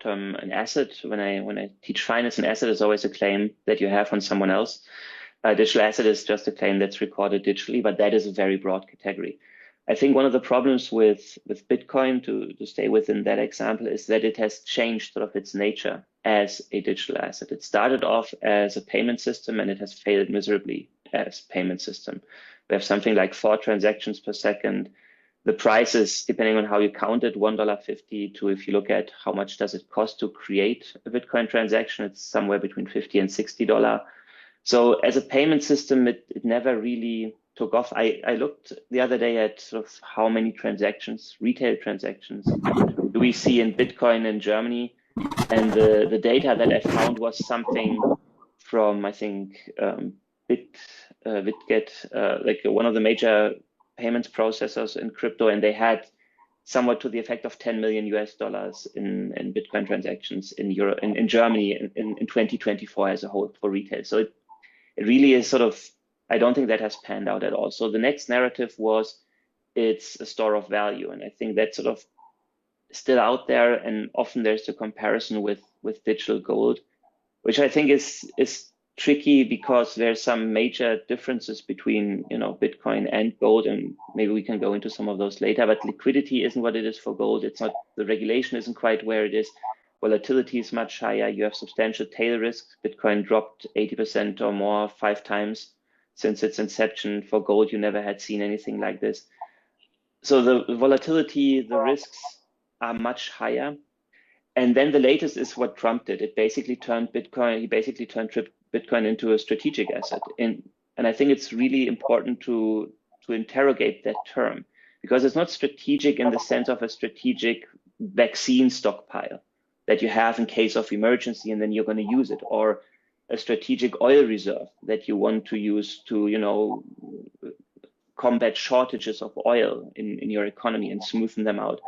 term an asset. When I teach finance, an asset is always a claim that you have on someone else. A digital asset is just a claim that's recorded digitally, but that is a very broad category. I think one of the problems with Bitcoin, to stay within that example, is that it has changed sort of its nature as a digital asset. It started off as a payment system and it has failed miserably as a payment system. We have something like 4 transactions per second. The price is, depending on how you count it, $1.50 to, if you look at how much does it cost to create a Bitcoin transaction, it's somewhere between $50 and $60. So as a payment system, it never really took off. I looked the other day at sort of how many transactions, retail transactions, do we see in Bitcoin in Germany? And the data that I found was something from, I think, Bitget, like one of the major payments processors in crypto, and they had somewhat to the effect of 10 million US dollars in Bitcoin transactions in Europe, in Germany in 2024 as a whole for retail. So it really is sort of, I don't think that has panned out at all. So the next narrative was it's a store of value. And I think that's sort of still out there. And often there's a comparison with digital gold, which I think is tricky because there's some major differences between, Bitcoin and gold. And maybe we can go into some of those later, but liquidity isn't what it is for gold. It's not, the regulation isn't quite where it is. Volatility is much higher. You have substantial tail risks. Bitcoin dropped 80% or more 5 times since its inception. For gold, you never had seen anything like this. So the volatility, the risks are much higher. And then the latest is what Trump did. It basically turned Bitcoin, he basically turned Bitcoin into a strategic asset. And I think it's really important to interrogate that term, because it's not strategic in the sense of a strategic vaccine stockpile that you have in case of emergency and then you're going to use it, or a strategic oil reserve that you want to use to, combat shortages of oil in your economy and smoothen them out.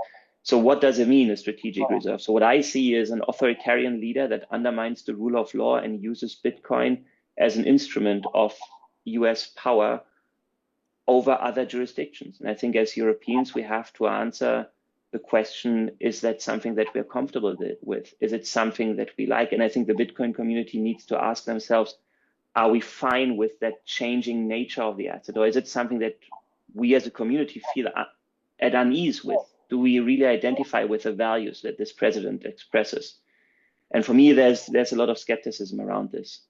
So what does it mean, a strategic reserve? So what I see is an authoritarian leader that undermines the rule of law and uses Bitcoin as an instrument of US power over other jurisdictions. And I think as Europeans, we have to answer the question, is that something that we're comfortable with? Is it something that we like? And I think the Bitcoin community needs to ask themselves, are we fine with that changing nature of the asset? Or is it something that we as a community feel at unease with? Do we really identify with the values that this president expresses? And for me, there's a lot of skepticism around this.